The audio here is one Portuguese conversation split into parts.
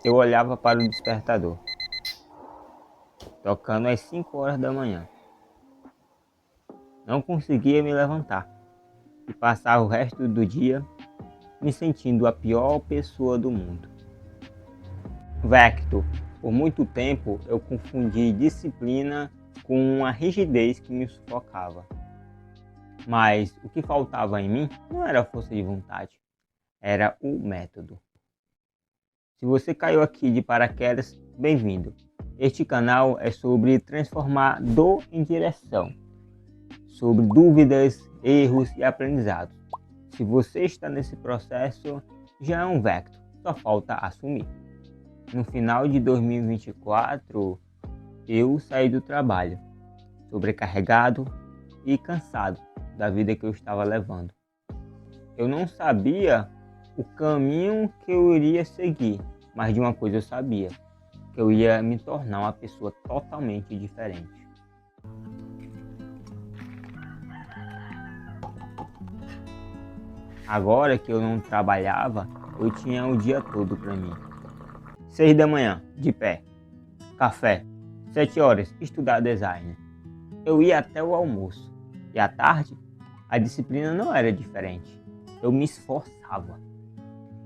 Eu olhava para o despertador, tocando às 5 horas da manhã. Não conseguia me levantar e passava o resto do dia me sentindo a pior pessoa do mundo. Vector, por muito tempo eu confundi disciplina com uma rigidez que me sufocava. Mas o que faltava em mim não era força de vontade, era o método. Se você caiu aqui de paraquedas, bem-vindo. Este canal é sobre transformar dor em direção, sobre dúvidas, erros e aprendizados. Se você está nesse processo, já é um Vector, só falta assumir. No final de 2024, eu saí do trabalho, sobrecarregado e cansado da vida que eu estava levando. Eu não sabia o caminho que eu iria seguir, mas de uma coisa eu sabia, que eu ia me tornar uma pessoa totalmente diferente. Agora que eu não trabalhava, eu tinha o dia todo para mim. 6 da manhã, de pé, café, 7 horas, estudar design. Eu ia até o almoço, e à tarde, a disciplina não era diferente. Eu me esforçava.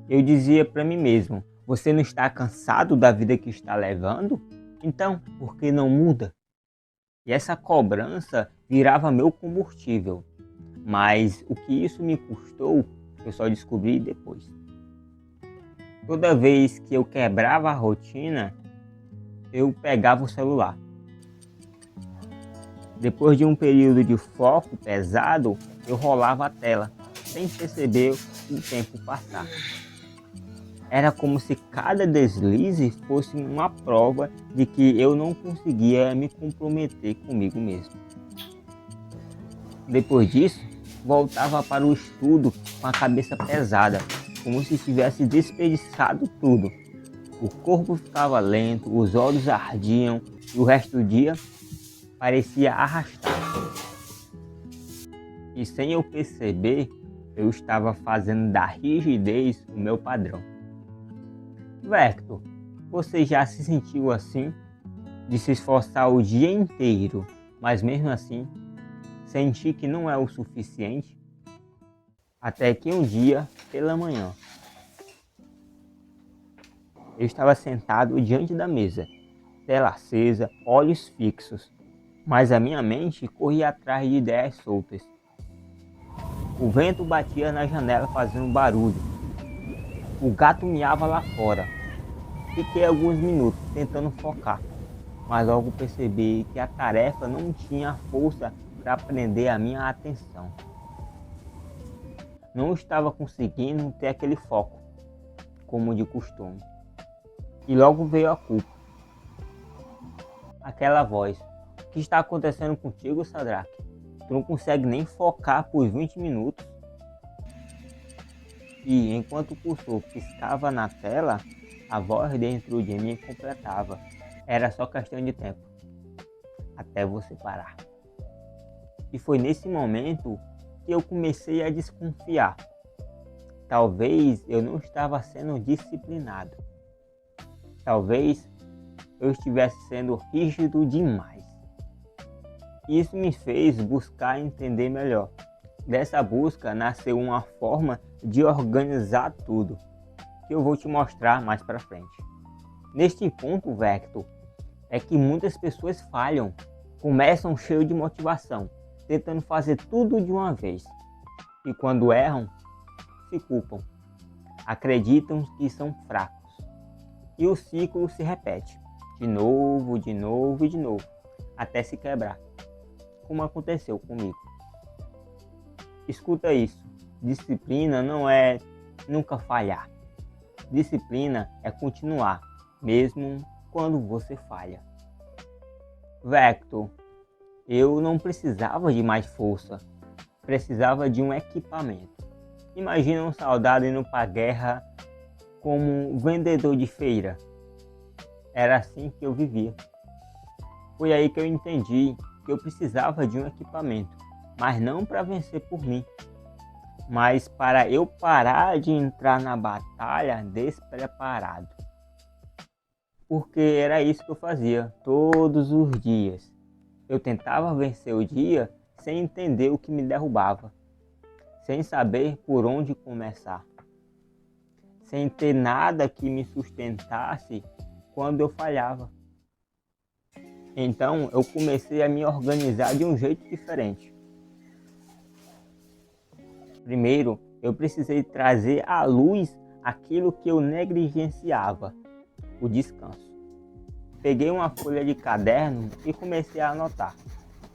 Eu dizia para mim mesmo, você não está cansado da vida que está levando? Então, por que não muda? E essa cobrança virava meu combustível. Mas o que isso me custou, eu só descobri depois. Toda vez que eu quebrava a rotina, eu pegava o celular. Depois de um período de foco pesado, eu rolava a tela, sem perceber o tempo passar. Era como se cada deslize fosse uma prova de que eu não conseguia me comprometer comigo mesmo. Depois disso, voltava para o estudo com a cabeça pesada, como se tivesse desperdiçado tudo. O corpo ficava lento, os olhos ardiam e o resto do dia parecia arrastado. E sem eu perceber, eu estava fazendo da rigidez o meu padrão. Vector, você já se sentiu assim? De se esforçar o dia inteiro, mas mesmo assim, sentir que não é o suficiente? Até que um dia, pela manhã, eu estava sentado diante da mesa, tela acesa, olhos fixos, mas a minha mente corria atrás de ideias soltas. O vento batia na janela fazendo barulho. O gato miava lá fora. Fiquei alguns minutos tentando focar, mas logo percebi que a tarefa não tinha força para prender a minha atenção. Não estava conseguindo ter aquele foco, como de costume. E logo veio a culpa. Aquela voz. O que está acontecendo contigo, Sadraque? Tu não consegue nem focar por 20 minutos? E enquanto o cursor piscava na tela, a voz dentro de mim completava. Era só questão de tempo, até você parar. E foi nesse momento que eu comecei a desconfiar. Talvez eu não estava sendo disciplinado. Talvez eu estivesse sendo rígido demais. Isso me fez buscar entender melhor. Dessa busca nasceu uma forma de organizar tudo, que eu vou te mostrar mais para frente. Neste ponto, Vector, é que muitas pessoas falham, começam cheio de motivação, tentando fazer tudo de uma vez. E quando erram, se culpam, acreditam que são fracos. E o ciclo se repete, de novo, até se quebrar, como aconteceu comigo. Escuta isso, disciplina não é nunca falhar. Disciplina é continuar, mesmo quando você falha. Vector, eu não precisava de mais força, precisava de um equipamento. Imagina um soldado indo para a guerra como um vendedor de feira. Era assim que eu vivia. Foi aí que eu entendi que eu precisava de um equipamento, mas não para vencer por mim, mas para eu parar de entrar na batalha despreparado. porque era isso que eu fazia todos os dias. Eu tentava vencer o dia sem entender o que me derrubava, sem saber por onde começar, sem ter nada que me sustentasse quando eu falhava. Então eu comecei a me organizar de um jeito diferente. Primeiro, eu precisei trazer à luz aquilo que eu negligenciava, o descanso. Peguei uma folha de caderno e comecei a anotar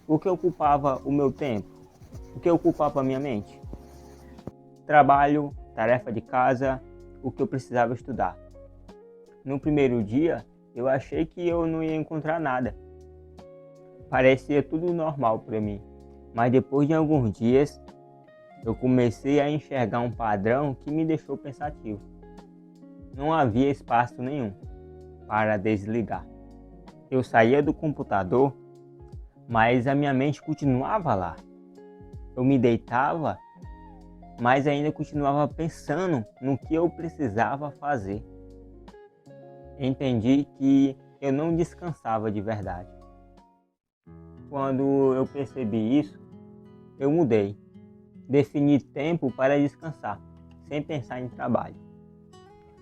o que ocupava o meu tempo, o que ocupava a minha mente. Trabalho, tarefa de casa, o que eu precisava estudar. No primeiro dia, eu achei que eu não ia encontrar nada. Parecia tudo normal para mim, mas depois de alguns dias, eu comecei a enxergar um padrão que me deixou pensativo. Não havia espaço nenhum para desligar. Eu saía do computador, mas a minha mente continuava lá. Eu me deitava, mas ainda continuava pensando no que eu precisava fazer. Entendi que eu não descansava de verdade. Quando eu percebi isso, eu mudei. Defini tempo para descansar, sem pensar em trabalho.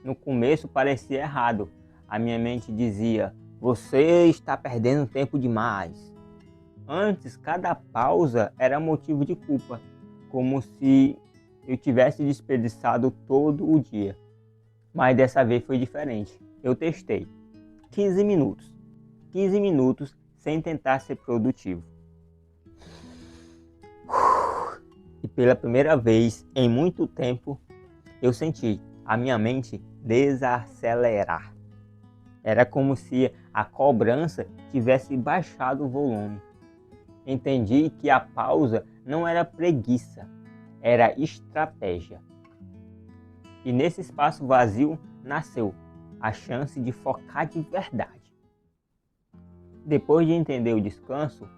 No começo parecia errado. A minha mente dizia: você está perdendo tempo demais. Antes, cada pausa era motivo de culpa, como se eu tivesse desperdiçado todo o dia. Mas dessa vez foi diferente. Eu testei 15 minutos. 15 minutos sem tentar ser produtivo. E pela primeira vez em muito tempo, eu senti a minha mente desacelerar. Era como se a cobrança tivesse baixado o volume. Entendi que a pausa não era preguiça, era estratégia. E nesse espaço vazio nasceu a chance de focar de verdade. Depois de entender o descanso,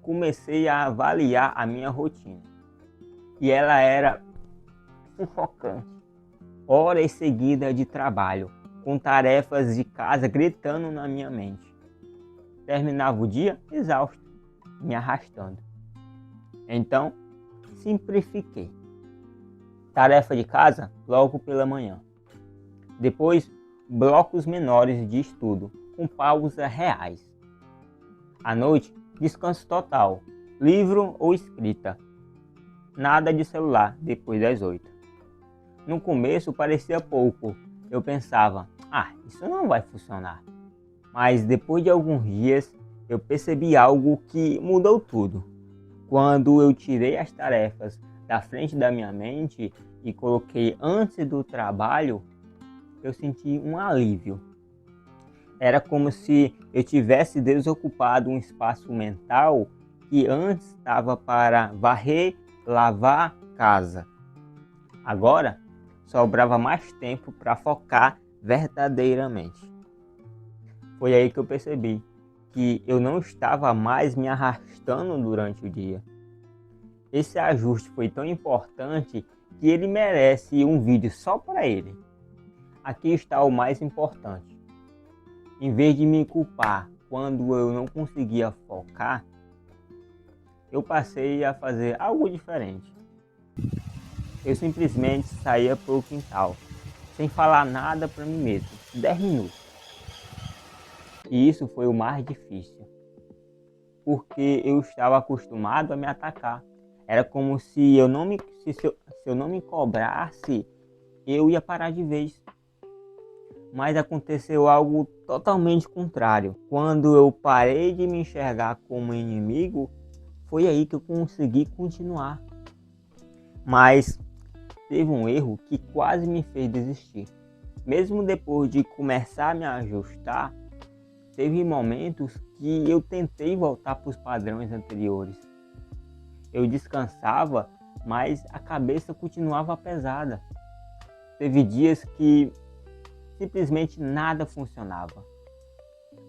comecei a avaliar a minha rotina. E ela era sufocante. Horas seguidas de trabalho, com tarefas de casa gritando na minha mente. Terminava o dia exausto, me arrastando. Então, simplifiquei. Tarefa de casa logo pela manhã. Depois, blocos menores de estudo, com pausas reais. À noite, descanso total, livro ou escrita. Nada de celular depois das 8. No começo parecia pouco. Eu pensava, isso não vai funcionar. Mas depois de alguns dias, eu percebi algo que mudou tudo. Quando eu tirei as tarefas da frente da minha mente e coloquei antes do trabalho, eu senti um alívio. Era como se eu tivesse desocupado um espaço mental que antes estava para varrer, lavar casa. Agora, sobrava mais tempo para focar verdadeiramente. Foi aí que eu percebi que eu não estava mais me arrastando durante o dia. Esse ajuste foi tão importante que ele merece um vídeo só para ele. Aqui está o mais importante. Em vez de me culpar quando eu não conseguia focar, eu passei a fazer algo diferente. Eu simplesmente saía para o quintal, sem falar nada para mim mesmo, 10 minutos. E isso foi o mais difícil, porque eu estava acostumado a me atacar. Era como se eu não me cobrasse, eu ia parar de vez. Mas aconteceu algo totalmente contrário. Quando eu parei de me enxergar como inimigo, foi aí que eu consegui continuar. Mas teve um erro que quase me fez desistir. Mesmo depois de começar a me ajustar, teve momentos que eu tentei voltar para os padrões anteriores. Eu descansava, mas a cabeça continuava pesada. Teve dias que simplesmente nada funcionava.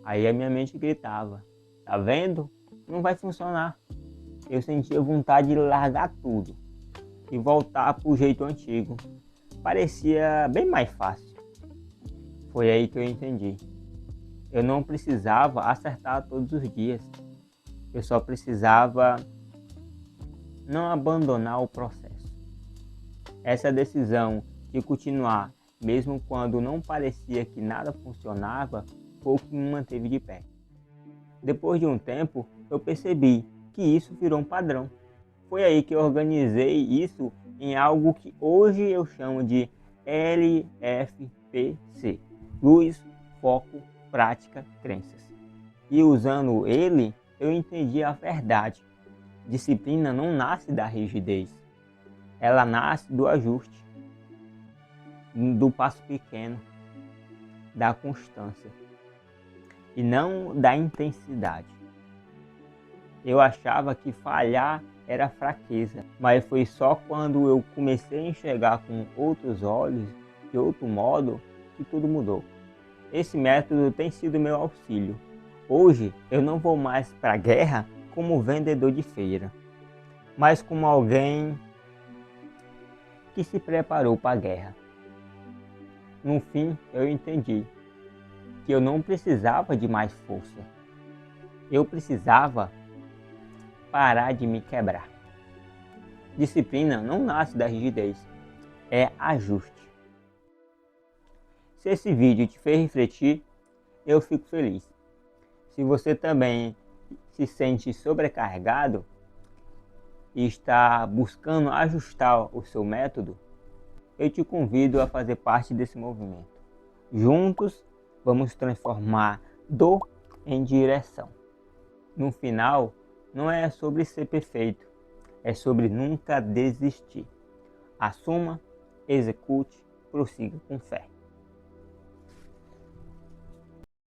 Aí a minha mente gritava: tá vendo? Não vai funcionar. Eu sentia vontade de largar tudo e voltar para o jeito antigo. Parecia bem mais fácil. Foi aí que eu entendi. Eu não precisava acertar todos os dias. Eu só precisava não abandonar o processo. Essa decisão de continuar, mesmo quando não parecia que nada funcionava, foi o que me manteve de pé. Depois de um tempo, eu percebi que isso virou um padrão. Foi aí que eu organizei isso em algo que hoje eu chamo de LFPC: Luz, Foco, Prática, Crenças. E usando ele, eu entendi a verdade. Disciplina não nasce da rigidez, ela nasce do ajuste, do passo pequeno, da constância e não da intensidade. Eu achava que falhar era fraqueza, mas foi só quando eu comecei a enxergar com outros olhos, de outro modo, que tudo mudou. Esse método tem sido meu auxílio. Hoje eu não vou mais para a guerra como vendedor de feira, mas como alguém que se preparou para a guerra. No fim, eu entendi que eu não precisava de mais força. Eu precisava parar de me quebrar. Disciplina não nasce da rigidez, é ajuste. Se esse vídeo te fez refletir, eu fico feliz. Se você também se sente sobrecarregado e está buscando ajustar o seu método, eu te convido a fazer parte desse movimento. Juntos, vamos transformar dor em direção. No final, não é sobre ser perfeito, é sobre nunca desistir. Assuma, execute, prossiga com fé.